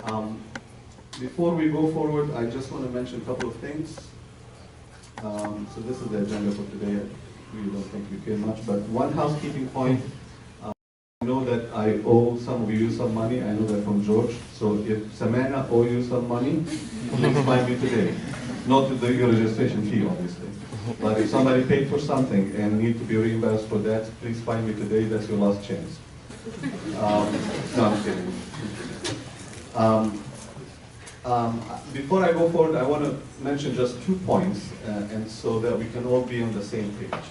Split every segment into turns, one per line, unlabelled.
Um, Before we go forward, I just want to mention a couple of things. So this is the agenda for today. We don't think we care much, but one housekeeping point. I know that I owe some of you some money. I know that from George. So if CMANA owe you some money, please find me today. Not your registration fee, obviously. But if somebody paid for something and need to be reimbursed for that, please find me today. That's your last chance. No, I'm kidding. Before I go forward, I want to mention just 2 points, and so that we can all be on the same page.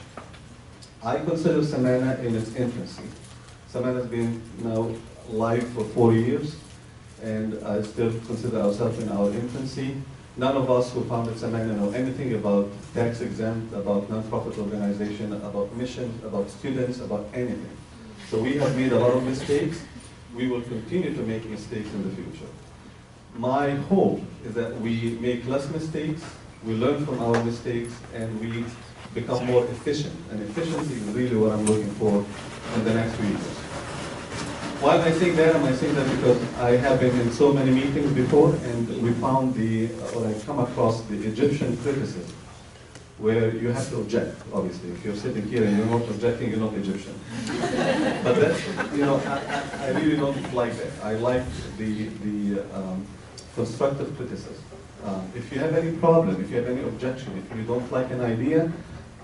I consider CMANA in its infancy. CMANA has been now live for 4 years, and I still consider ourselves in our infancy. None of us who founded CMANA know anything about tax exempt, about nonprofit organization, about missions, about students, about anything. So we have made a lot of mistakes. We will continue to make mistakes in the future. My hope is that we make less mistakes, we learn from our mistakes, and we become more efficient. And efficiency is really what I'm looking for in the next few years. Why am I saying that? Am I saying that because I have been in so many meetings before, and we found or I come across the Egyptian criticism, where you have to object, obviously. If you're sitting here and you're not objecting, you're not Egyptian. But that's, I really don't like that. I like the constructive criticism. If you have any problem, if you have any objection, if you don't like an idea,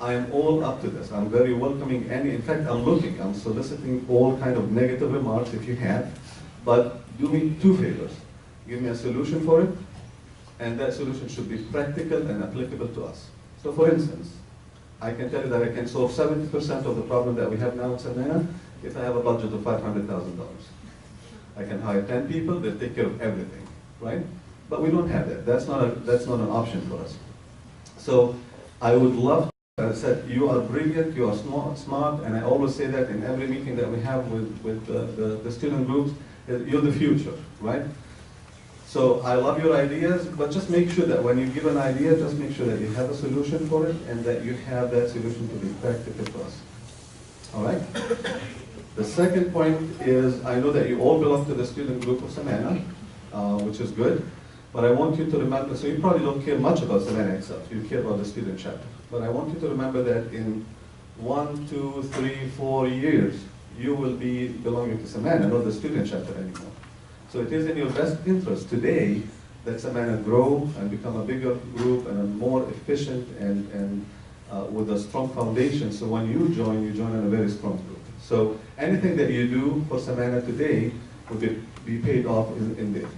I am all up to this. I'm very welcoming in fact, I'm soliciting all kind of negative remarks if you have, but do me 2 favors. Give me a solution for it, and that solution should be practical and applicable to us. So for instance, I can tell you that I can solve 70% of the problem that we have now in CMANA if I have a budget of $500,000. I can hire 10 people, they'll take care of everything, right? But we don't have that. That's not an option for us. So I would love, as I said, you are brilliant, you are smart, and I always say that in every meeting that we have with the student groups, you're the future, right? So I love your ideas, but just make sure that when you give an idea, just make sure that you have a solution for it and that you have that solution to be practical for us. All right? The second point is, I know that you all belong to the student group of CMANA, which is good, but I want you to remember, so you probably don't care much about CMANA itself, you care about the student chapter. But I want you to remember that in 1, 2, 3, 4 years, you will be belonging to CMANA, not the student chapter anymore. So it is in your best interest today that CMANA grow and become a bigger group and a more efficient and with a strong foundation. So when you join in a very strong group. So anything that you do for CMANA today will be paid off in there.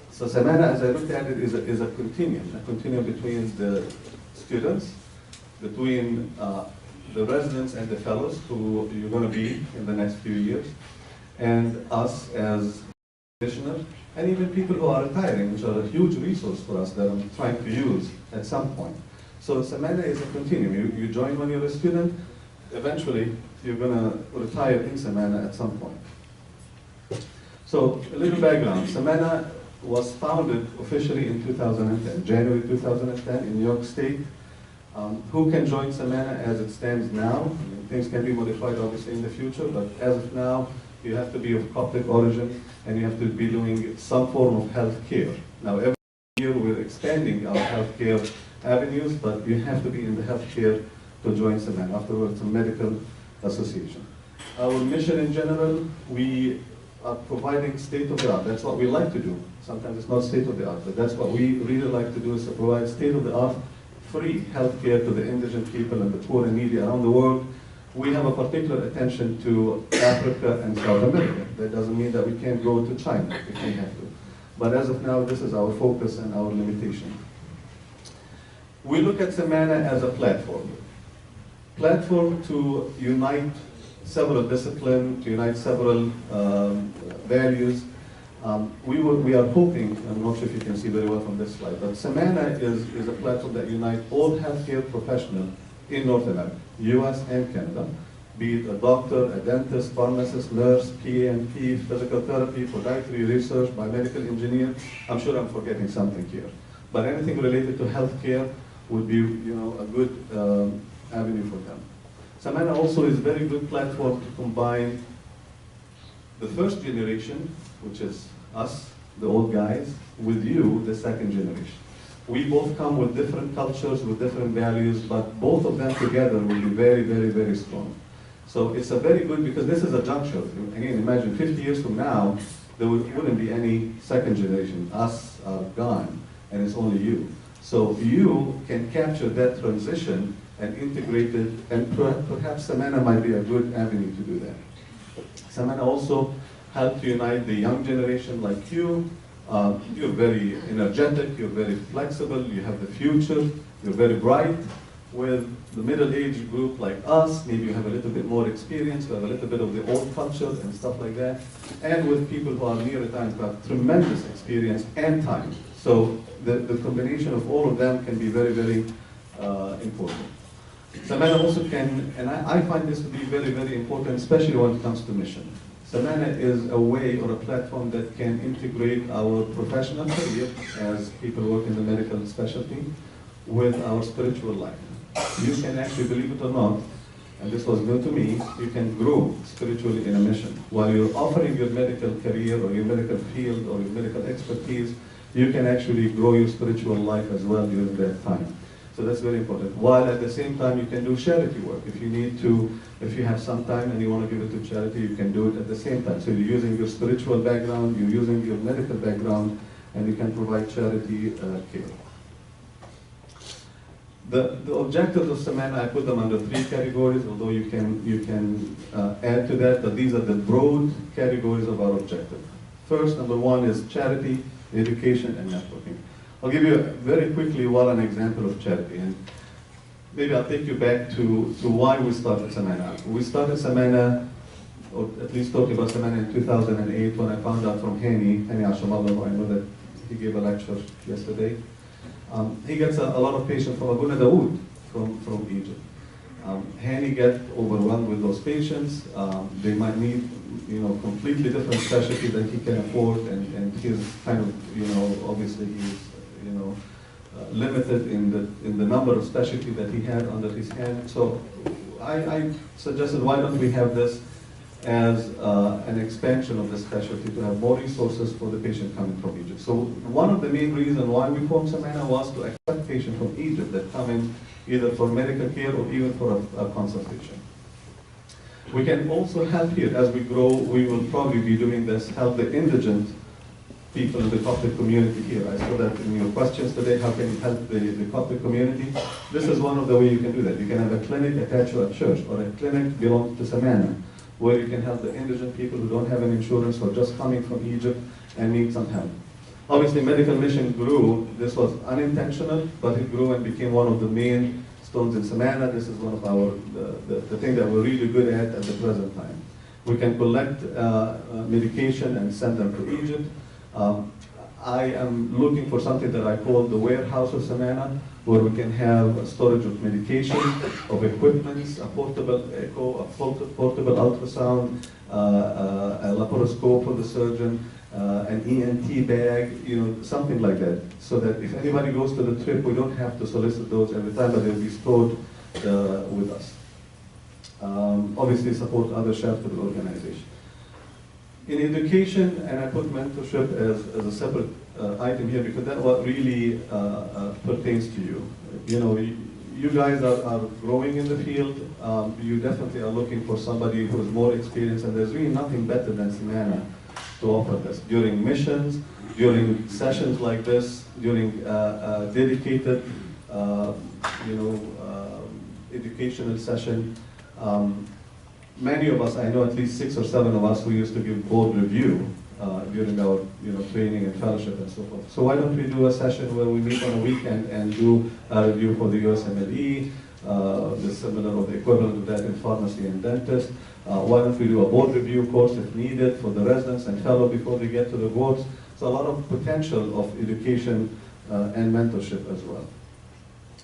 So CMANA, as I looked at it, is a continuum between the students, between the residents and the fellows who you're going to be in the next few years, and us as practitioners, and even people who are retiring, which are a huge resource for us that I'm trying to use at some point. So CMANA is a continuum. You join when you're a student, eventually you're going to retire in CMANA at some point. So a little background. CMANA was founded officially in 2010, January 2010 in New York State. Who can join CMANA as it stands now? I mean, things can be modified obviously in the future, but as of now, you have to be of Coptic origin and you have to be doing some form of health care. Now every year we're expanding our healthcare avenues, but you have to be in the healthcare to join CMANA. Afterwards, it's a medical association. Our mission in general, we are providing state-of-the-art. That's what we like to do. Sometimes it's not state-of-the-art, but that's what we really like to do, is to provide state-of-the-art free healthcare to the indigent people and the poor and needy around the world. We have a particular attention to Africa and South America. That doesn't mean that we can't go to China if we have to. But as of now, this is our focus and our limitation. We look at CMANA as a platform. Platform to unite several disciplines, to unite several values. We are hoping, I'm not sure if you can see very well from this slide, but CMANA is a platform that unites all healthcare professionals in North America, US and Canada, be it a doctor, a dentist, pharmacist, nurse, PA&P, physical therapy, podiatry, research, biomedical engineer. I'm sure I'm forgetting something here. But anything related to healthcare would be a good avenue for them. CMANA also is a very good platform to combine the first generation, which is us, the old guys, with you, the second generation. We both come with different cultures, with different values, but both of them together will be very, very, very strong. So it's a very good, because this is a juncture. Again, imagine 50 years from now, there wouldn't be any second generation. Us are gone, and it's only you. So you can capture that transition and integrate it, and perhaps CMANA might be a good avenue to do that. CMANA also helped unite the young generation like you. You're very energetic, you're very flexible, you have the future, you're very bright. With the middle-aged group like us, maybe you have a little bit more experience, you have a little bit of the old culture and stuff like that. And with people who are near retirement, who have tremendous experience and time. So the combination of all of them can be very, very important. CMANA also can, and I find this to be very, very important, especially when it comes to mission. CMANA is a way or a platform that can integrate our professional career as people work in the medical specialty with our spiritual life. You can actually, believe it or not, and this was new to me, you can grow spiritually in a mission. While you're offering your medical career or your medical field or your medical expertise, you can actually grow your spiritual life as well during that time. So that's very important. While at the same time you can do charity work. If you need to, if you have some time and you want to give it to charity, you can do it at the same time. So you're using your spiritual background, you're using your medical background, and you can provide charity care. The objectives of CMANA, I put them under 3 categories, although you can add to that, but these are the broad categories of our objective. First, number 1 is charity, education, and networking. I'll give you very quickly an example of charity, and maybe I'll take you back to why we started CMANA. We started CMANA, or at least talking about CMANA in 2008 when I found out from Hani Ashamallah, I know that he gave a lecture yesterday. He gets a lot of patients from Abuna Dawood, from Egypt. Hani gets overwhelmed with those patients. They might need, completely different specialty that he can afford, and he's kind of, obviously he's, limited in the number of specialty that he had under his hand. So I suggested, why don't we have this as an expansion of the specialty to have more resources for the patient coming from Egypt. So one of the main reasons why we formed CMANA was to accept patients from Egypt that come in either for medical care or even for a consultation. We can also help here. As we grow, we will probably be doing this, help the indigent people in the Coptic community here. I saw that in your questions today, how can you help the Coptic community? This is one of the ways you can do that. You can have a clinic attached to a church, or a clinic belonging to CMANA, where you can help the indigent people who don't have an insurance or just coming from Egypt and need some help. Obviously, medical mission grew. This was unintentional, but it grew and became one of the main stones in CMANA. This is one of our, the thing that we're really good at the present time. We can collect medication and send them to Egypt. I am looking for something that I call the warehouse of CMANA, where we can have storage of medication, of equipment, a portable echo, a portable ultrasound, a laparoscope for the surgeon, an ENT bag, something like that, so that if anybody goes to the trip, we don't have to solicit those every time, but they'll be stored with us. Obviously, support other charitable organizations. In education, and I put mentorship as a separate item here because that's what really pertains to you. You guys are growing in the field. You definitely are looking for somebody who is more experienced, and there's really nothing better than CMANA to offer this. During missions, during sessions like this, during dedicated, educational session. Many of us, I know at least 6 or 7 of us, who used to give board review during our training and fellowship and so forth. So why don't we do a session where we meet on a weekend and do a review for the USMLE, the similar or the equivalent of that in pharmacy and dentist. Why don't we do a board review course if needed for the residents and fellow before they get to the boards. So a lot of potential of education and mentorship as well.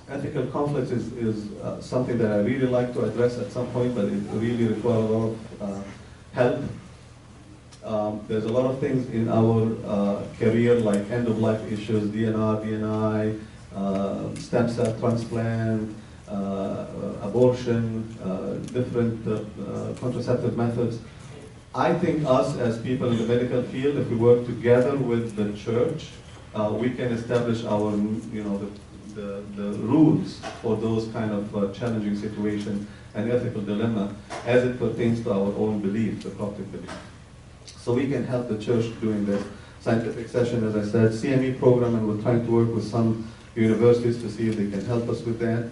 Ethical conflicts is something that I really like to address at some point, but it really requires a lot of help. There's a lot of things in our career, like end-of-life issues, DNR, DNI, stem cell transplant, abortion, different contraceptive methods. I think us as people in the medical field, if we work together with the church, we can establish our, the rules for those kind of challenging situations and ethical dilemma as it pertains to our own belief, the Coptic belief. So we can help the church doing this. Scientific session, as I said, CME program, and we're trying to work with some universities to see if they can help us with that.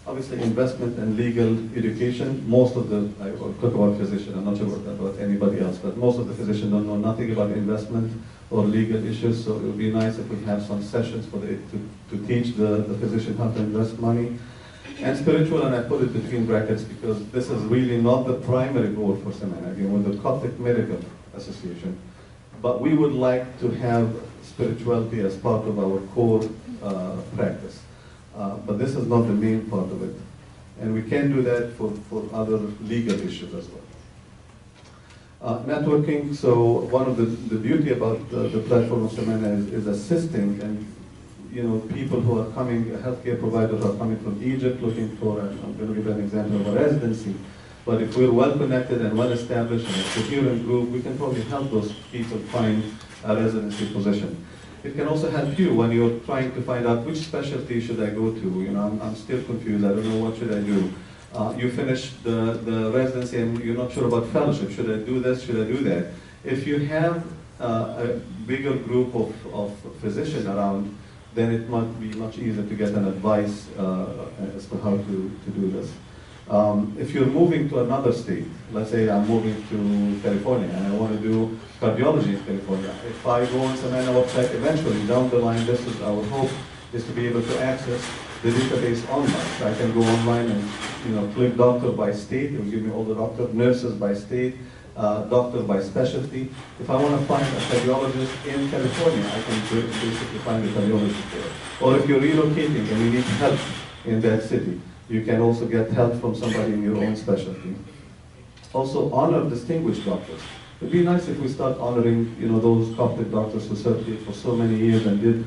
Obviously, investment and legal education. Most of the, I will talk about physicians, I'm not sure about anybody else, but most of the physicians don't know nothing about investment or legal issues, so it would be nice if we have some sessions for to teach the physician how to invest money. And spiritual, and I put it between brackets because this is really not the primary goal for CMANA, again, with the Coptic Medical Association. But we would like to have spirituality as part of our core practice. But this is not the main part of it. And we can do that for other legal issues as well. Networking, so one of the beauty about the platform of CMANA is assisting, and people who are coming, healthcare providers are coming from Egypt looking for, I'm going to give an example of a residency. But if we're well connected and well established and a coherent group, we can probably help those people find a residency position. It can also help you when you're trying to find out which specialty should I go to. I'm still confused. I don't know what should I do. You finish the residency and you're not sure about fellowship. Should I do this? Should I do that? If you have a bigger group of physicians around, then it might be much easier to get an advice as to how to do this. If you're moving to another state, let's say I'm moving to California and I want to do cardiology in California. If I go on CMANA website, eventually down the line, this is our hope, is to be able to access the database online. So I can go online and click doctor by state. It will give me all the doctors, nurses by state, doctor by specialty. If I want to find a cardiologist in California, I can basically find a cardiologist there. Or if you're relocating and you need help in that city, you can also get help from somebody in your own specialty. Also, honor distinguished doctors. It'd be nice if we start honoring, those Coptic doctors who served here for so many years and did,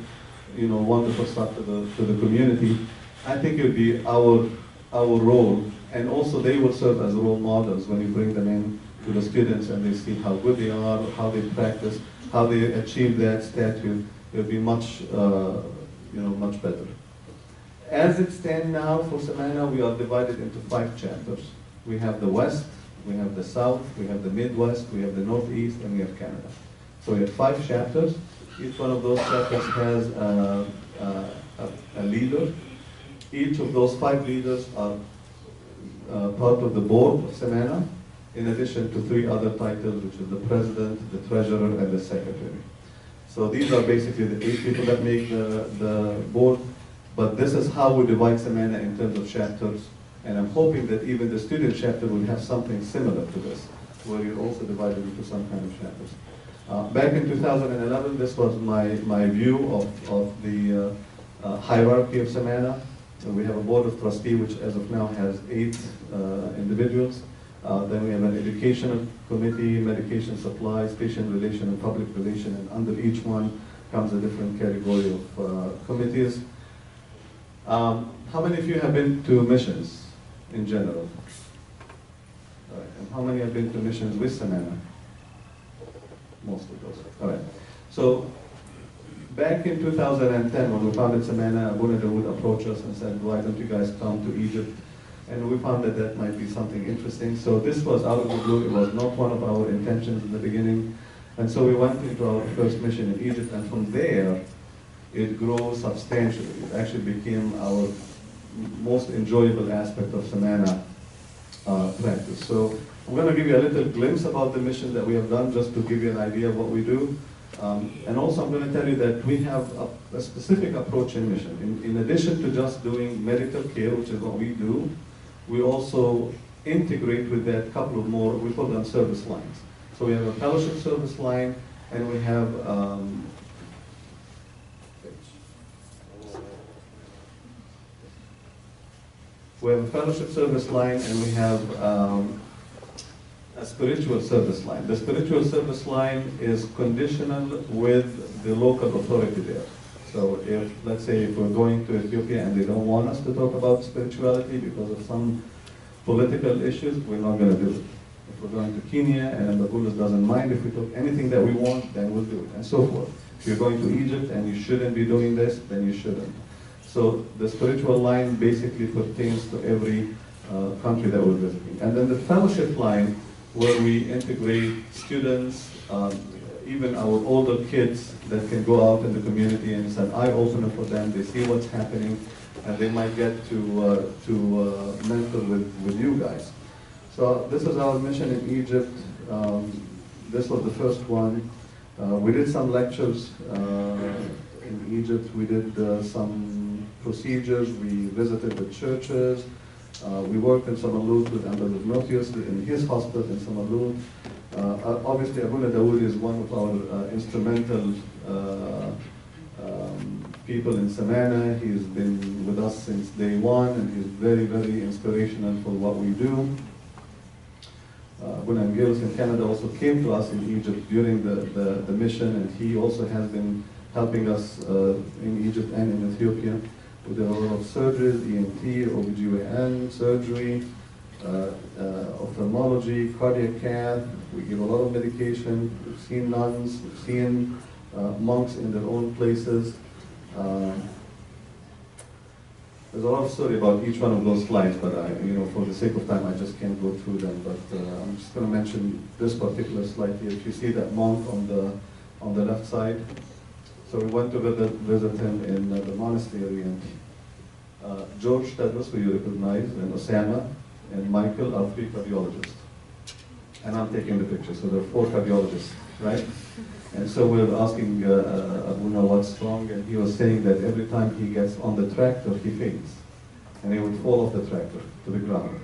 wonderful stuff to the community. I think it would be our role, and also they will serve as role models when you bring them in to the students and they see how good they are, how they practice, how they achieve that statue. It would be much, much better. As it stands now for CMANA, we are divided into 5 chapters. We have the West, we have the South, we have the Midwest, we have the Northeast, and we have Canada. So we have 5 chapters. Each one of those chapters has a leader. Each of those 5 leaders are part of the board of CMANA, in addition to 3 other titles, which is the president, the treasurer, and the secretary. So these are basically the 8 people that make the board. But this is how we divide CMANA in terms of chapters, and I'm hoping that even the student chapter will have something similar to this, where you're also divided into some kind of chapters. Back in 2011, this was my view of the hierarchy of CMANA. We have a board of trustees, which as of now has 8 individuals. Then we have an educational committee, medication supplies, patient relation, and public relation, and under each one comes a different category of committees. How many of you have been to missions in general? All right. And how many have been to missions with CMANA? Most of those. All right. So back in 2010, when we founded CMANA, Abuna would approach us and said, why don't you guys come to Egypt? And we found that that might be something interesting. So this was out of the blue. It was not one of our intentions in the beginning. And so we went into our first mission in Egypt, and from there, it grew substantially. It actually became our most enjoyable aspect of CMANA practice. So I'm going to give you a little glimpse about the mission that we have done, just to give you an idea of what we do. And also I'm going to tell you that we have a specific approach in mission. In addition to just doing medical care, which is what we do, we also integrate with that a couple of more, we call them service lines. So we have a fellowship service line, and we have a fellowship service line, and we have a spiritual service line. The spiritual service line is conditional with the local authority there. So if, let's say, if we're going to Ethiopia and they don't want us to talk about spirituality because of some political issues, we're not going to do it. If we're going to Kenya and Mbabulus doesn't mind if we took anything that we want, then we'll do it, and so forth. If you're going to Egypt and you shouldn't be doing this, then you shouldn't. So the spiritual line basically pertains to every country that we're visiting. And then the fellowship line, where we integrate students, even our older kids that can go out in the community, and it's an eye-opener for them. They see what's happening, and they might get to mentor with you guys. So this is our mission in Egypt. This was the first one. We did some lectures in Egypt. We did some procedures. We visited the churches. We worked in Samalut with Ambassador in his hospital in Samalut. Obviously, Abuna Dawood is one of our instrumental people in CMANA. He's been with us since day one, and he's very, very inspirational for what we do. Abuna Angelos in Canada also came to us in Egypt during the mission, and he also has been helping us in Egypt and in Ethiopia. We did a lot of surgeries, ENT, OBGYN, surgery, ophthalmology, cardiac cath. We give a lot of medication. We've seen nuns, we've seen monks in their own places. There's a lot of story about each one of those slides, but for the sake of time, I just can't go through them. But I'm just going to mention this particular slide here. If you see that monk on the left side, so we went to visit him in the monastery, and George Tedros, who you recognize, and Osama, and Michael are 3 cardiologists. And I'm taking the picture, so there are 4 cardiologists, right? And so we're asking Abuna what's wrong, and he was saying that every time he gets on the tractor, he faints. And he would fall off the tractor to the ground.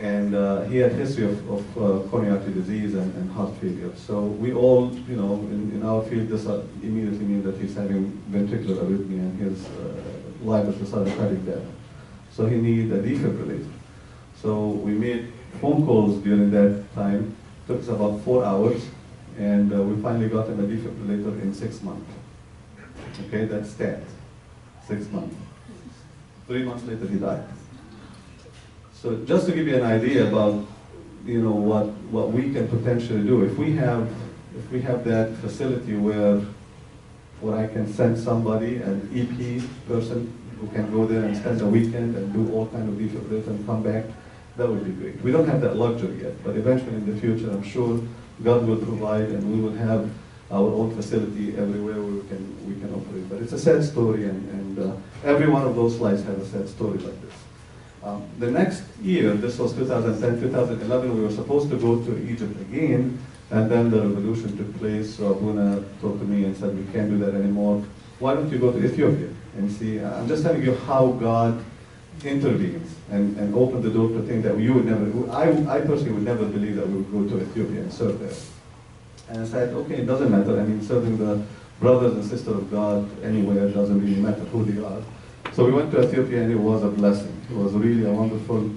And he had a history of coronary artery disease and heart failure. So we all, in our field, this immediately means that he's having ventricular arrhythmia and he's liable to sudden cardiac death. So he needs a defibrillator. So we made phone calls during that time. It took us about 4 hours, and we finally got him a defibrillator in 6 months. Okay, that's that. 6 months. 3 months later, he died. So just to give you an idea about, what we can potentially do, if we have that facility where I can send somebody, an EP person who can go there and spend a weekend and do all kind of defibrillator and come back, that would be great. We don't have that luxury yet, but eventually in the future, I'm sure God will provide, and we will have our own facility everywhere where we can operate. But it's a sad story, and every one of those slides has a sad story like this. The next year, this was 2010, 2011, we were supposed to go to Egypt again, and then the revolution took place, so Abuna talked to me and said, we can't do that anymore. Why don't you go to Ethiopia and see? I'm just telling you how God intervenes and opened the door to things that you would never, I personally would never believe that we would go to Ethiopia and serve there. And I said, okay, it doesn't matter. I mean, serving the brothers and sisters of God anywhere doesn't really matter who they are. So we went to Ethiopia, and it was a blessing. It was really a wonderful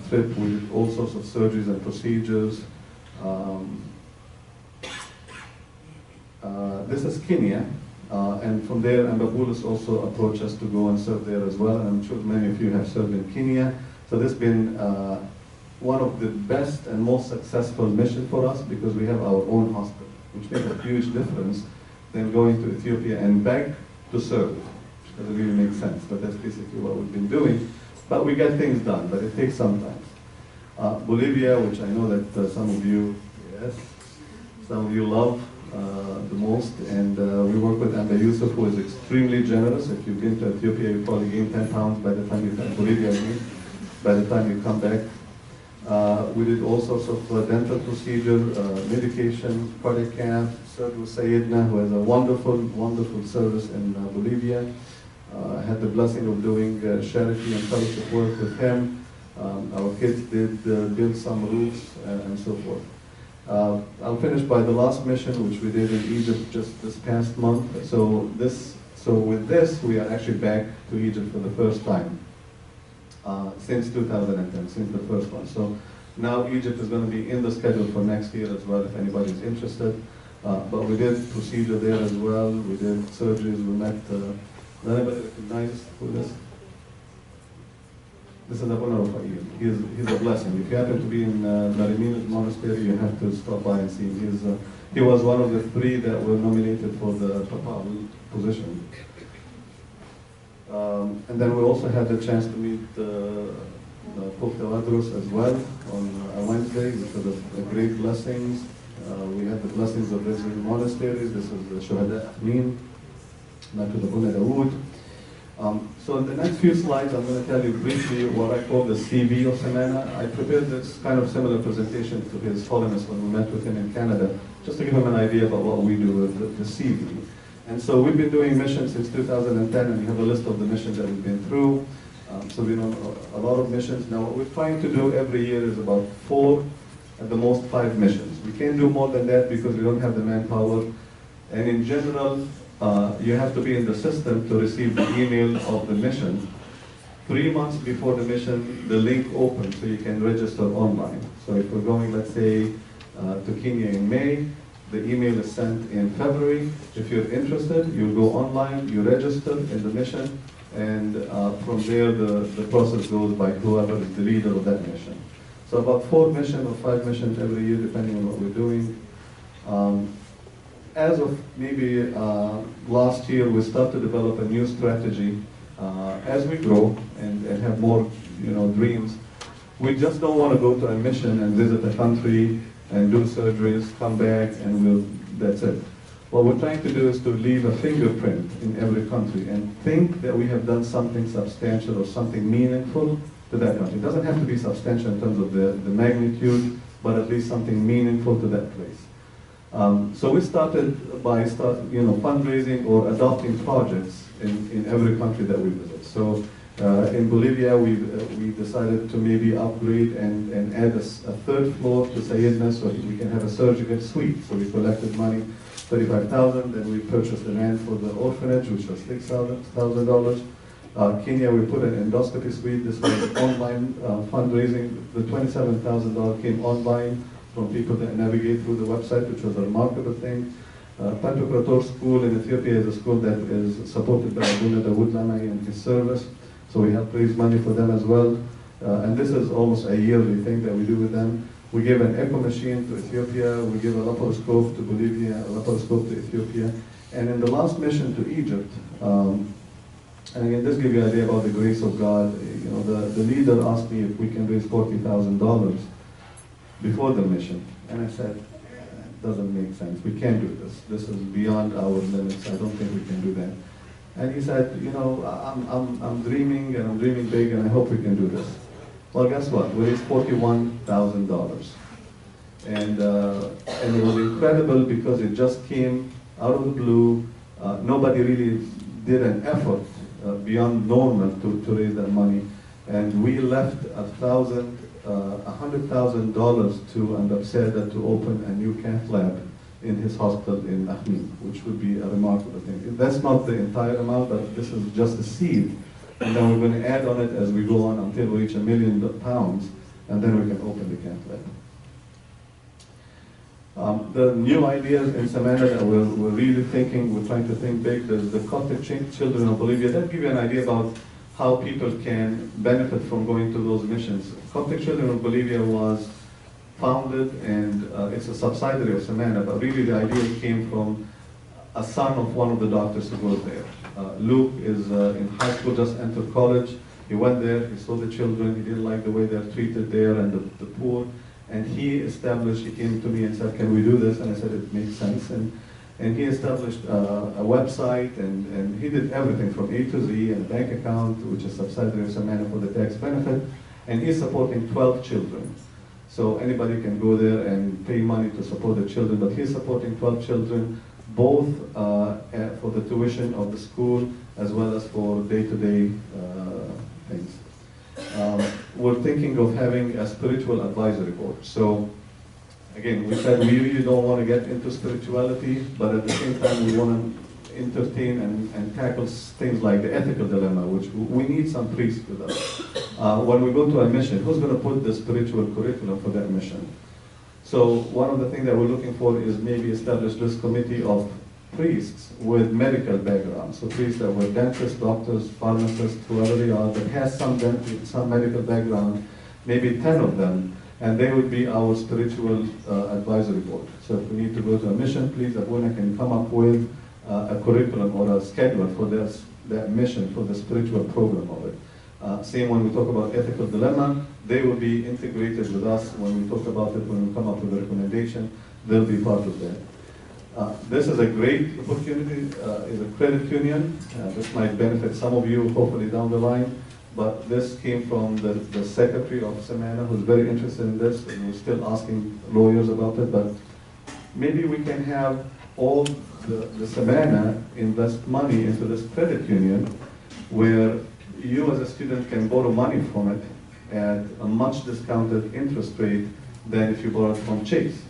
trip with all sorts of surgeries and procedures. This is Kenya, and from there, Mbabulus also approached us to go and serve there as well, and I'm sure many of you have served in Kenya. So this has been one of the best and most successful missions for us, because we have our own hospital, which makes a huge difference than going to Ethiopia and back to serve. Doesn't really make sense, but that's basically what we've been doing. But we get things done, but it takes some time. Bolivia, which I know that some of you love the most, and we work with Amba Yusuf, who is extremely generous. If you've been to Ethiopia, you probably gain 10 pounds by the time you come, Bolivia again, by the time you come back. We did all sorts of dental procedure, medication, cardiac cath, served with Sayedna, who has a wonderful, wonderful service in Bolivia. I had the blessing of doing charity and fellowship work with him. Our kids did build some roofs and so forth. I'll finish by the last mission, which we did in Egypt just this past month. So with this, we are actually back to Egypt for the first time since 2010, since the first one. So now Egypt is going to be in the schedule for next year as well, if anybody's interested. But we did procedure there as well. We did surgeries. We met. Does anybody recognize who this? This is Abuna Rufail. He's a blessing. If you happen to be in Marimin Monastery, you have to stop by and see him. He was one of the 3 that were nominated for the papal position. And then we also had the chance to meet Pope Tawadros as well on Wednesday, which was a great blessings. We had the blessings of visiting monasteries. This is the Shuhada Amin, met with Abuna Dawood. So in the next few slides, I'm going to tell you briefly what I call the CV of CMANA. I prepared this kind of similar presentation to His Holiness when we met with him in Canada, just to give him an idea about what we do with the CV. And so we've been doing missions since 2010, and we have a list of the missions that we've been through. So we know a lot of missions. Now what we're trying to do every year is about 4, at the most 5 missions. We can't do more than that because we don't have the manpower. And in general, you have to be in the system to receive the email of the mission. 3 months before the mission, the link opens so you can register online. So if we're going, let's say, to Kenya in May, the email is sent in February. If you're interested, you go online, you register in the mission, and from there the process goes by whoever is the leader of that mission. So about 4 missions or 5 missions every year, depending on what we're doing. As of maybe last year, we started to develop a new strategy. As we grow and have more, dreams, we just don't want to go to a mission and visit a country and do surgeries, come back, and that's it. What we're trying to do is to leave a fingerprint in every country and think that we have done something substantial or something meaningful to that country. It doesn't have to be substantial in terms of the magnitude, but at least something meaningful to that place. So we started by fundraising or adopting projects in every country that we visit. So in Bolivia, we decided to maybe upgrade and add a 3rd floor to Sayedna so we can have a surgical suite. So we collected money, $35,000, then we purchased the land for the orphanage, which was $6,000. Kenya, we put an endoscopy suite. This was online fundraising. The $27,000 came online from people that navigate through the website, which was a remarkable thing. Pantokrator School in Ethiopia is a school that is supported by Abuna Dawood Lamai and his service. So we have raised money for them as well. And this is almost a yearly thing that we do with them. We give an echo machine to Ethiopia. We give a laparoscope to Bolivia, a laparoscope to Ethiopia. And in the last mission to Egypt, and again, this gives you an idea about the grace of God. The leader asked me if we can raise $40,000 before the mission. And I said, it doesn't make sense. We can't do this. This is beyond our limits. I don't think we can do that. And he said, I'm dreaming and I'm dreaming big and I hope we can do this. Well, guess what? We raised $41,000. And it was incredible because it just came out of the blue. Nobody really did an effort beyond normal to raise that money. And we left $100,000 to Ambassador to open a new cath lab in his hospital in Akhmin, which would be a remarkable thing. That's not the entire amount, but this is just a seed. And then we're going to add on it as we go on until we reach £1 million, and then we can open the cath lab. The new ideas in CMANA that we're really thinking, we're trying to think big. There's the Coptic children of Bolivia. That gives you an idea about how people can benefit from going to those missions. Coptic Children of Bolivia was founded, and it's a subsidiary of CMANA, but really the idea came from a son of one of the doctors who goes there. Luke is in high school, just entered college. He went there, he saw the children, he didn't like the way they're treated there and the poor, and he came to me and said, can we do this? And I said, it makes sense. And he established a website, and he did everything from A to Z, and a bank account, which is subsidiary of CMANA for the tax benefit, and he's supporting 12 children. So anybody can go there and pay money to support the children, but he's supporting 12 children, both for the tuition of the school, as well as for day-to-day things. We're thinking of having a spiritual advisory board. So again, we said we really don't want to get into spirituality, but at the same time we want to entertain and tackle things like the ethical dilemma, which we need some priests with us. When we go to a mission, who's going to put the spiritual curriculum for that mission? So one of the things that we're looking for is maybe establish this committee of priests with medical background. So priests that were dentists, doctors, pharmacists, whoever they are, that has some medical background, maybe 10 of them, and they would be our spiritual advisory board. So if we need to go to a mission, please, Abuna can come up with a curriculum or a schedule for that mission, for the spiritual program of it. Same when we talk about ethical dilemma, they will be integrated with us when we talk about it, when we come up with a recommendation, they'll be part of that. This is a great opportunity, is a credit union. This might benefit some of you, hopefully down the line, but this came from the secretary of CMANA, who's very interested in this, and we're still asking lawyers about it, but maybe we can have all the CMANA invest money into this credit union, where you as a student can borrow money from it at a much discounted interest rate than if you borrowed from Chase.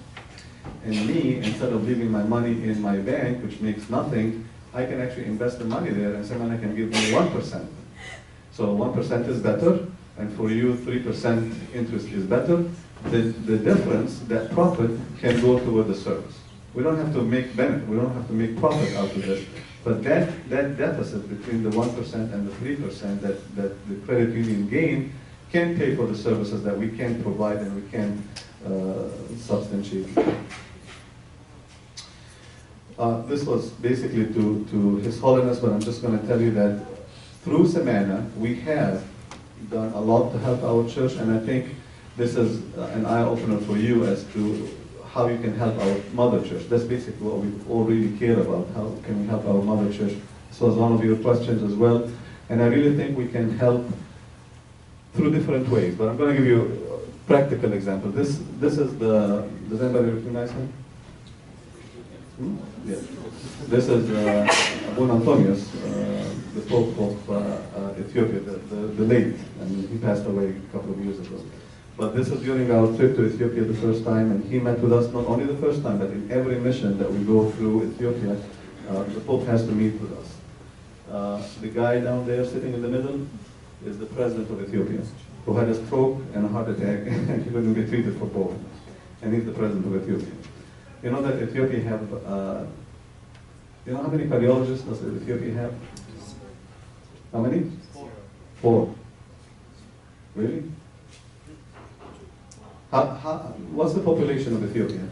And me, instead of leaving my money in my bank, which makes nothing, I can actually invest the money there, and someone can give me 1%. So 1% is better, and for you, 3% interest is better. The difference, that profit, can go toward the service. We don't have to make benefit, we don't have to make profit out of this, but that deficit between the 1% and the 3% that the credit union gain can pay for the services that we can provide and we can substantiate. This was basically to His Holiness, but I'm just going to tell you that through CMANA, we have done a lot to help our church, and I think this is an eye-opener for you as to how you can help our mother church. That's basically what we all really care about. How can we help our mother church? This was one of your questions as well, and I really think we can help through different ways, but I'm going to give you a practical example. This is the, does anybody recognize him? Yes. This is Abun Antonius, the Pope of Ethiopia, the late, and he passed away a couple of years ago. But this is during our trip to Ethiopia the first time, and he met with us not only the first time, but in every mission that we go through Ethiopia, the Pope has to meet with us. The guy down there sitting in the middle is the president of Ethiopia, who had a stroke and a heart attack, and he couldn't be treated for both. And he's the president of Ethiopia. You know that Ethiopia have, you know how many cardiologists does Ethiopia have? How many? 4. Really? What's the population of Ethiopia?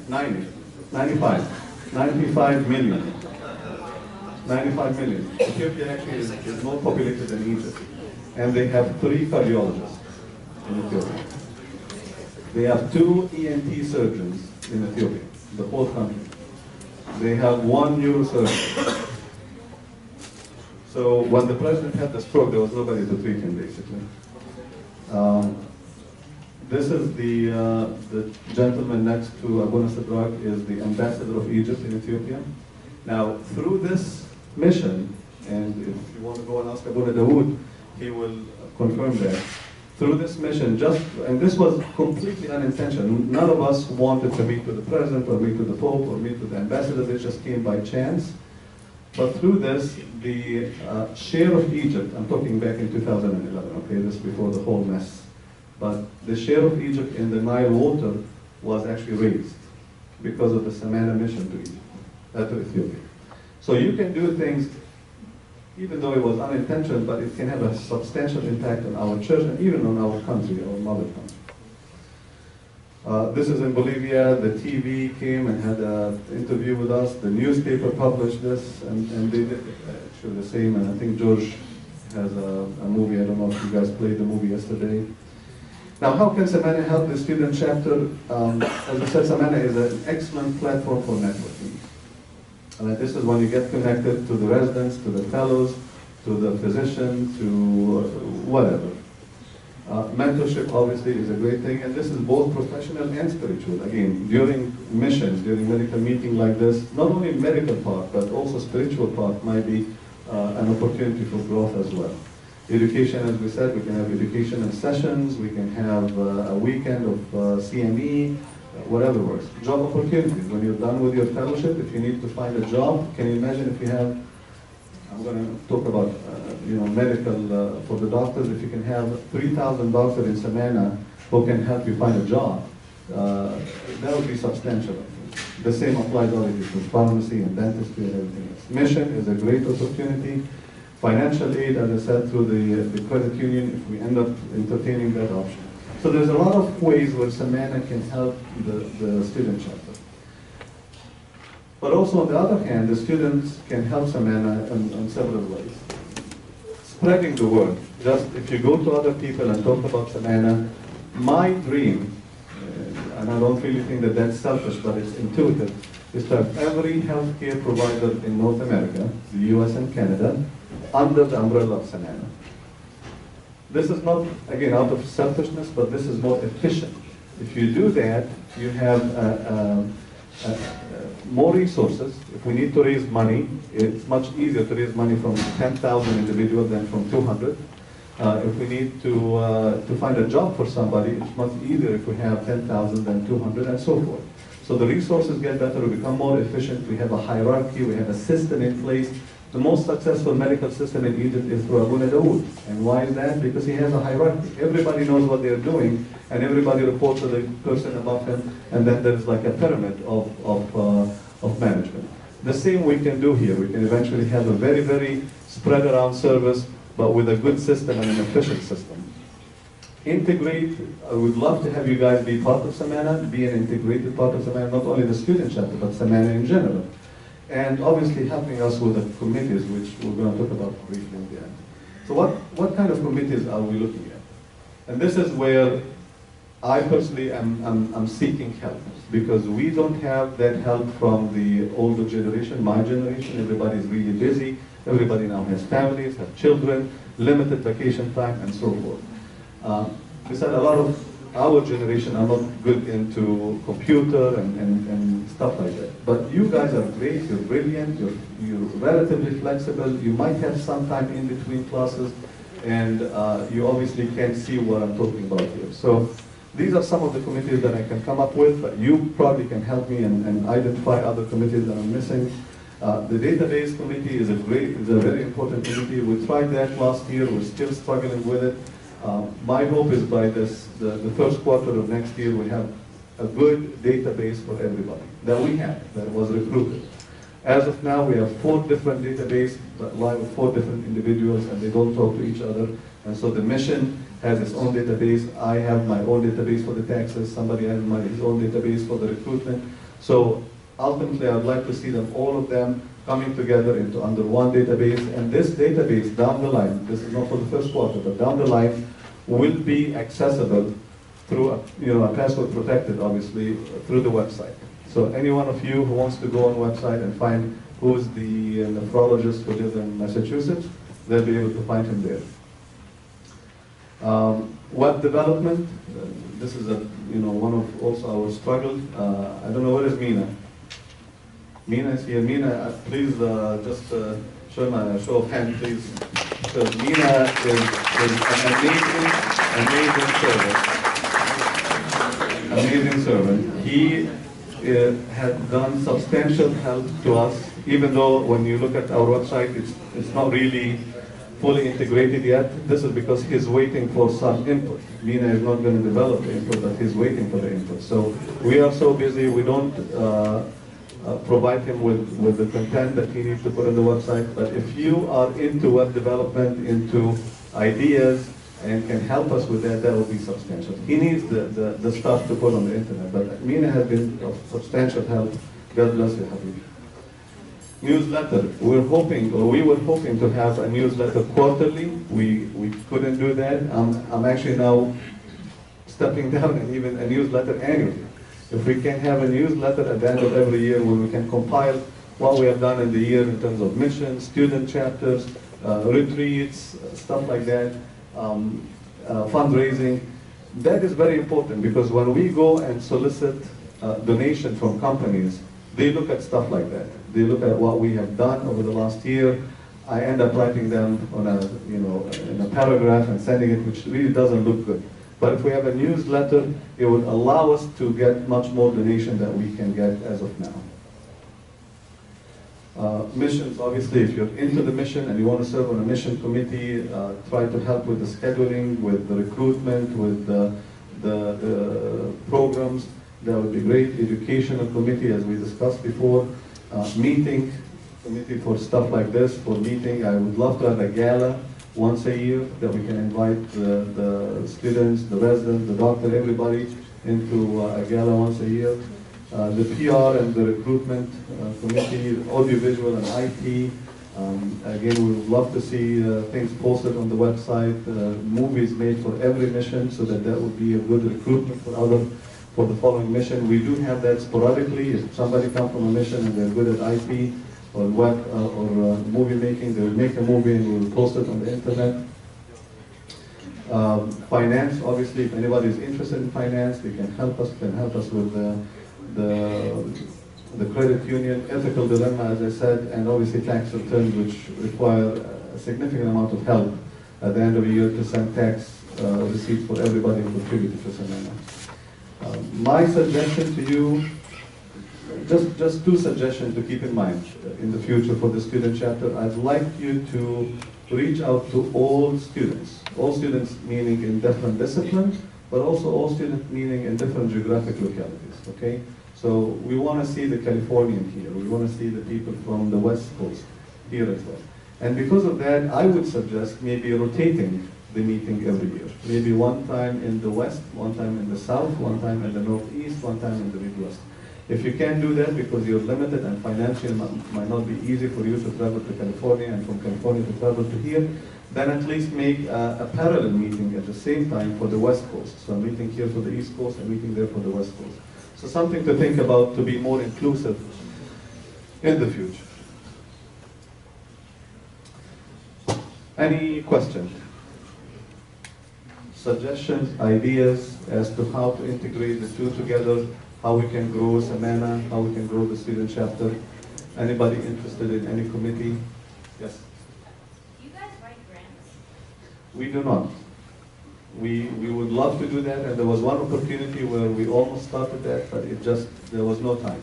95 million. 95 million. Ethiopia actually is more populated than Egypt. And they have 3 cardiologists in Ethiopia. They have 2 ENT surgeons in Ethiopia, the whole country. They have 1 neurosurgeon. So when the president had the stroke, there was nobody to treat him, basically. This is the gentleman next to Abuna Sidrak is the ambassador of Egypt in Ethiopia. Now, through this mission, and if you want to go and ask Abuna Dawood, he will confirm that. Through this mission, and this was completely unintentional. None of us wanted to meet with the president or meet with the Pope or meet with the ambassador. It just came by chance. But through this, the share of Egypt, I'm talking back in 2011, okay, this is before the whole mess. But the share of Egypt in the Nile water was actually raised because of the CMANA mission to Egypt, to Ethiopia. So you can do things, even though it was unintentional, but it can have a substantial impact on our church and even on our country, our mother country. This is in Bolivia. The TV came and had an interview with us. The newspaper published this, and they did actually the same. And I think George has a movie. I don't know if you guys played the movie yesterday. Now, how can CMANA help the student chapter? As I said, CMANA is an excellent platform for networking. This is when you get connected to the residents, to the fellows, to the physician, to whatever. Mentorship obviously is a great thing, and this is both professional and spiritual. Again, during missions, during medical meeting like this, not only medical part, but also spiritual part might be an opportunity for growth as well. Education, as we said, we can have educational sessions, we can have a weekend of CME, whatever works. Job opportunities, when you're done with your fellowship, if you need to find a job, can you imagine if you have I'm going to talk about medical for the doctors. If you can have 3,000 doctors in CMANA who can help you find a job, that would be substantial. The same applies obviously to pharmacy and dentistry and everything else. Mission is a great opportunity. Financial aid, as I said, through the credit union, if we end up entertaining that option. So there's a lot of ways where CMANA can help the student chapter. But also on the other hand, the students can help CMANA in several ways. Spreading the word. Just if you go to other people and talk about CMANA, my dream, and I don't really think that that's selfish, but it's intuitive, is to have every healthcare provider in North America, the US and Canada, under the umbrella of CMANA. This is not, again, out of selfishness, but this is more efficient. If you do that, you have more resources. If we need to raise money, it's much easier to raise money from 10,000 individuals than from 200. If we need to find a job for somebody, it's much easier if we have 10,000 than 200 and so forth. So the resources get better, we become more efficient, we have a hierarchy, we have a system in place. The most successful medical system in Egypt is through Abu Dawood. And why is that? Because he has a hierarchy. Everybody knows what they're doing, and everybody reports to the person above him, and then there's like a pyramid of management. The same we can do here. We can eventually have a very, very spread around service, but with a good system and an efficient system. Integrate, I would love to have you guys be part of CMANA, be an integrated part of CMANA, not only the student chapter, but CMANA in general. And obviously helping us with the committees, which we're going to talk about briefly in the end. So what kind of committees are we looking at? And this is where I personally am seeking help, because we don't have that help from the older generation, my generation. Everybody's really busy. Everybody now has families, have children, limited vacation time, and so forth. We said a lot of our generation are not good into computer and stuff like that. But you guys are great, you're brilliant, you're relatively flexible, you might have some time in between classes, and you obviously can see what I'm talking about here. So these are some of the committees that I can come up with, but you probably can help me and identify other committees that I'm missing. The database committee is a very important committee. We tried that last year, we're still struggling with it. My hope is by the first quarter of next year, we have a good database for everybody that we have, that was recruited. As of now, we have 4 different databases that lie with 4 different individuals, and they don't talk to each other. And so the mission has its own database. I have my own database for the taxes. Somebody has his own database for the recruitment. So ultimately, I would like to see them, all of them, coming together into under one database. And this database down the line, this is not for the first quarter, but down the line, will be accessible through a password protected, obviously, through the website. So any one of you who wants to go on the website and find who's the nephrologist who lives in Massachusetts, they'll be able to find him there. Web development, this is one of also our struggles. I don't know, where is Mina? Mina is here. Mina, please just show my show of hand, please. Because Mina is an amazing servant. Amazing servant. He had done substantial help to us, even though when you look at our website, it's not really fully integrated yet. This is because he's waiting for some input. Mina is not going to develop the input, but he's waiting for the input. So we are so busy, we don't provide him with the content that he needs to put on the website. But if you are into web development, into ideas, and can help us with that, that will be substantial. He needs the stuff to put on the internet, but Mina has been of substantial help. God bless you, Habib. Newsletter. We were hoping to have a newsletter quarterly. We couldn't do that. I'm actually now stepping down and even a newsletter annually. If we can have a newsletter at the end of every year where we can compile what we have done in the year in terms of missions, student chapters, retreats, stuff like that, fundraising, that is very important, because when we go and solicit donation from companies, they look at stuff like that. They look at what we have done over the last year. I end up writing them on in a paragraph and sending it, which really doesn't look good. But if we have a newsletter, it would allow us to get much more donation than we can get as of now. Missions, obviously, if you're into the mission and you want to serve on a mission committee, try to help with the scheduling, with the recruitment, with the programs. That would be great. Educational committee, as we discussed before. Meeting committee for stuff like this, for meeting. I would love to have a gala once a year that we can invite the students, the residents, the doctor, everybody into a gala once a year. The PR and the recruitment committee, audiovisual and IT. Again, we would love to see things posted on the website, movies made for every mission, so that would be a good recruitment for the following mission. We do have that sporadically. If somebody comes from a mission and they're good at IP or web or movie making, they will make a movie and we will post it on the internet. Finance, obviously, if anybody is interested in finance, they can help us with the credit union, ethical dilemma, as I said, and obviously tax returns, which require a significant amount of help at the end of the year to send tax receipts for everybody who contributed to CMANA. My suggestion to you, just two suggestions to keep in mind in the future for the student chapter. I'd like you to reach out to all students meaning in different disciplines, but also all students meaning in different geographic localities, okay? So we want to see the Californian here, we want to see the people from the West Coast here as well. And because of that, I would suggest maybe rotating the meeting every year. Maybe one time in the West, one time in the South, one time in the Northeast, one time in the Midwest. If you can't do that because you're limited and financially might not be easy for you to travel to California and from California to travel to here, then at least make a parallel meeting at the same time for the West Coast. So a meeting here for the East Coast and meeting there for the West Coast. So something to think about to be more inclusive in the future. Any questions? Suggestions, ideas as to how to integrate the two together, how we can grow CMANA, how we can grow the student chapter. Anybody interested in any committee? Yes?
Do you guys write grants?
We do not. We would love to do that, and there was one opportunity where we almost started that, but there was no time.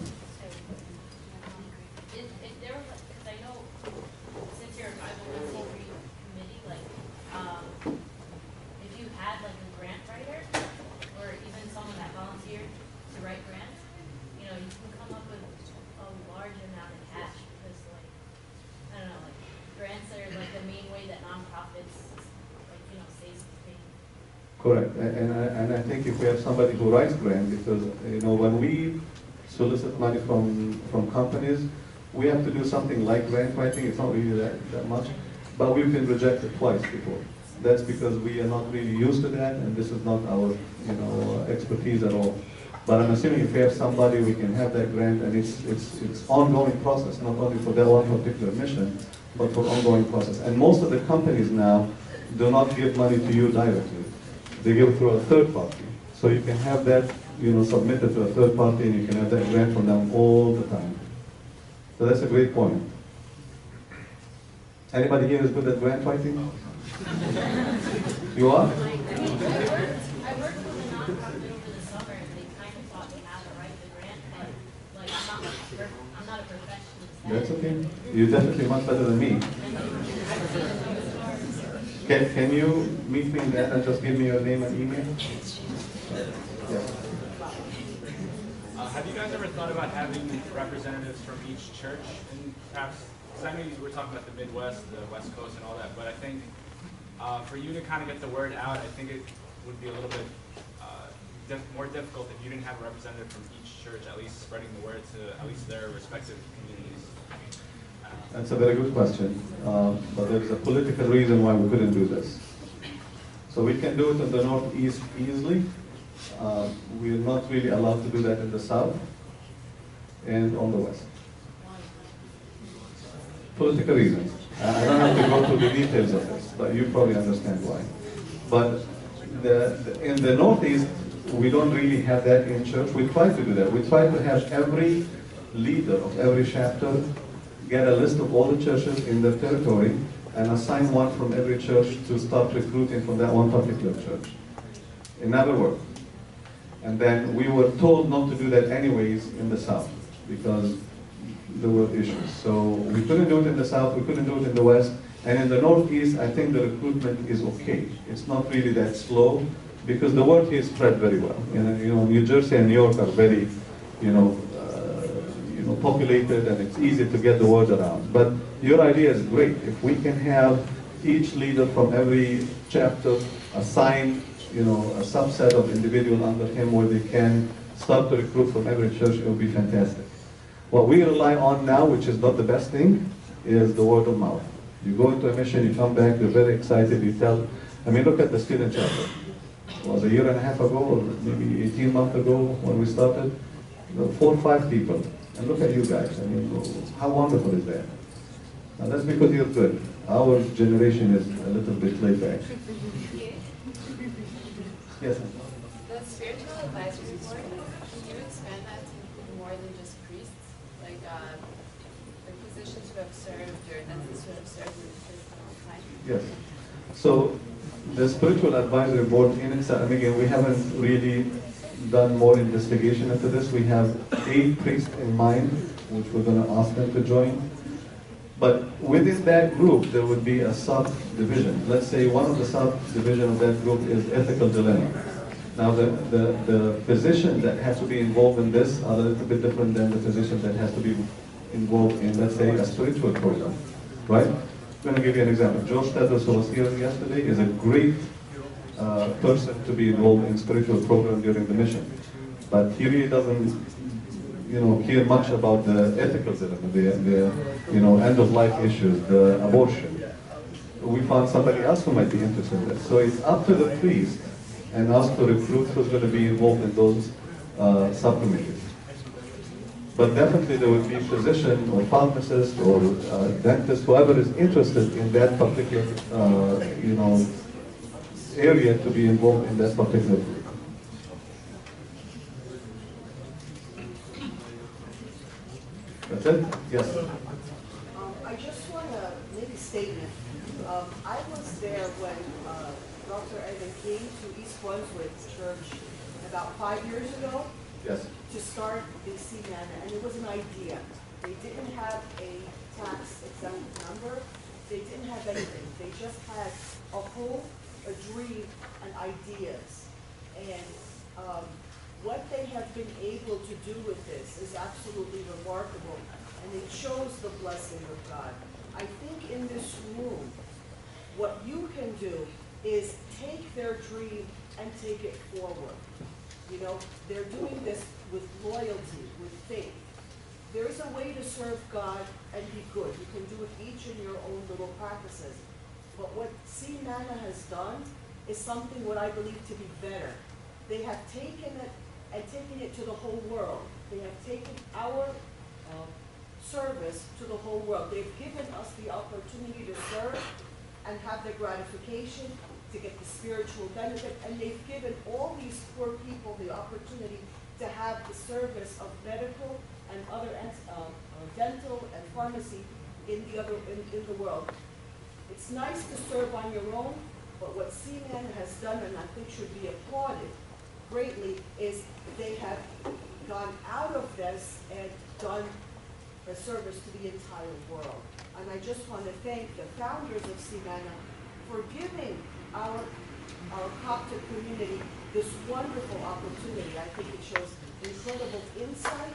Correct, and I think if we have somebody who writes grants, because when we solicit money from companies, we have to do something like grant writing. It's not really that much, but we've been rejected twice before. That's because we are not really used to that, and this is not our expertise at all. But I'm assuming if we have somebody, we can have that grant, and it's ongoing process, not only for that one particular mission, but for ongoing process. And most of the companies now do not give money to you directly. They give through a third party. So you can have that submitted to a third party, and you can have that grant from them all the time. So that's a great point. Anybody here is good at grant writing? You are?
I worked with a nonprofit over the summer, and they kind of taught me how to write the grant, but I'm not a professional.
That's okay. You're definitely much better than me. Can you meet me in that and just give me your name and email? Yeah.
Have you guys ever thought about having representatives from each church? And perhaps, because I know you were talking about the Midwest, the West Coast, and all that, but I think for you to kind of get the word out, I think it would be a little bit more difficult if you didn't have a representative from each church, at least spreading the word to at least their respective communities.
That's a very good question, but there's a political reason why we couldn't do this. So we can do it in the Northeast easily. We're not really allowed to do that in the South and on the West. Political reasons. I don't have to go through the details of this, but you probably understand why. But in the Northeast, we don't really have that in church. We try to do that. We try to have every leader of every chapter get a list of all the churches in their territory and assign one from every church to start recruiting from that one particular church. It never worked. And then we were told not to do that anyways in the South, because there were issues. So we couldn't do it in the south, we couldn't do it in the west, and in the northeast, I think the recruitment is okay. It's not really that slow, because the word here is spread very well. New Jersey and New York are very, populated, and it's easy to get the word around. But your idea is great. If we can have each leader from every chapter assign, a subset of individuals under him where they can start to recruit from every church, it would be fantastic. What we rely on now, which is not the best thing, is the word of mouth. You go into a mission, you come back, you're very excited, you tell, look at the student chapter. It was a year and a half ago, or maybe 18 months ago when we started, 4 or 5 people. And look at you guys, how wonderful is that? Now that's because you're good. Our generation is a little bit laid back. Yes?
The spiritual advisory board, can you expand that to include more than just priests? Like the physicians who have served or dentists who have served in the church for a long time?
Yes. So the spiritual advisory board in itself, again, we haven't really done more investigation into this. We have 8 priests in mind, which we're going to ask them to join. But within that group, there would be a subdivision. Let's say one of the subdivision of that group is ethical dilemma. Now, the physician that has to be involved in this are a little bit different than the physician that has to be involved in, let's say, a spiritual program, right? I'm going to give you an example. George Tedros, who was here yesterday, is a great person to be involved in spiritual program during the mission. But he really doesn't care much about the ethical dilemma, the end-of-life issues, the abortion. We found somebody else who might be interested in this. So it's up to the priest and us to recruit who's going to be involved in those subcommittees. But definitely there would be physician or pharmacist or dentist, whoever is interested in that particular, area to be involved in that particular group. That's it? Yes.
I just want to make a statement. I was there when Dr. Evan came to East Brunswick Church about 5 years ago.
Yes.
To start the CMANA, and it was an idea. They didn't have a tax exempt number. They didn't have anything. They just had a hope, a dream, and ideas. And what they have been able to do with this is absolutely remarkable, and it shows the blessing of God. I think in this room, what you can do is take their dream and take it forward. They're doing this with loyalty, with faith. There's a way to serve God and be good. You can do it each in your own little practices. But what CMANA has done is something what I believe to be better. They have taken it and taken it to the whole world. They have taken our service to the whole world. They've given us the opportunity to serve and have the gratification, to get the spiritual benefit, and they've given all these poor people the opportunity to have the service of medical and other dental and pharmacy in the world. It's nice to serve on your own, but what CMANA has done, and I think should be applauded greatly, is they have gone out of this and done a service to the entire world. And I just want to thank the founders of CMANA for giving our Coptic community this wonderful opportunity. I think it shows incredible insight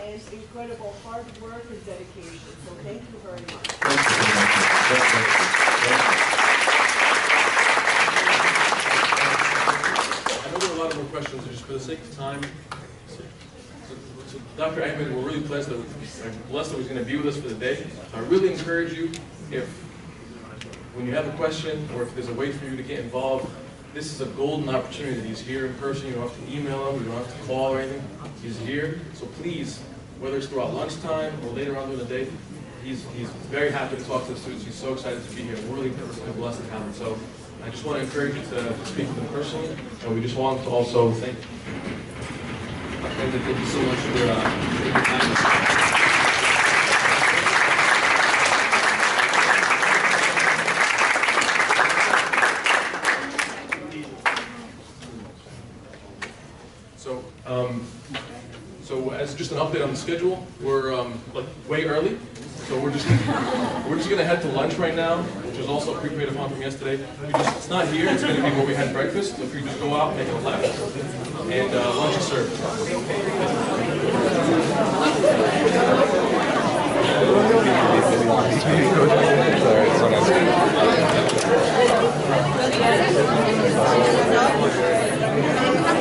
and incredible hard work and dedication. So thank you very much.
I know there are a lot of more questions, just for the sake of time. So Dr. Ahmed, we're really blessed that he's going to be with us for the day. So I really encourage you, when you have a question or if there's a way for you to get involved, this is a golden opportunity that he's here in person. You don't have to email him, you don't have to call or anything. He's here. So please, whether it's throughout lunchtime or later on during the day, he's very happy to talk to the students. He's so excited to be here. We're really blessed to have him. So I just want to encourage you to speak with him personally, and we just want to also thank you.
Thank you so much for taking time.
So as just an update on the schedule, we're like way early. So we're just gonna head to lunch right now, which is also prepaid upon from yesterday. It's not here. It's gonna be where we had breakfast. If you just go out, make a left, and lunch is served.
Sorry,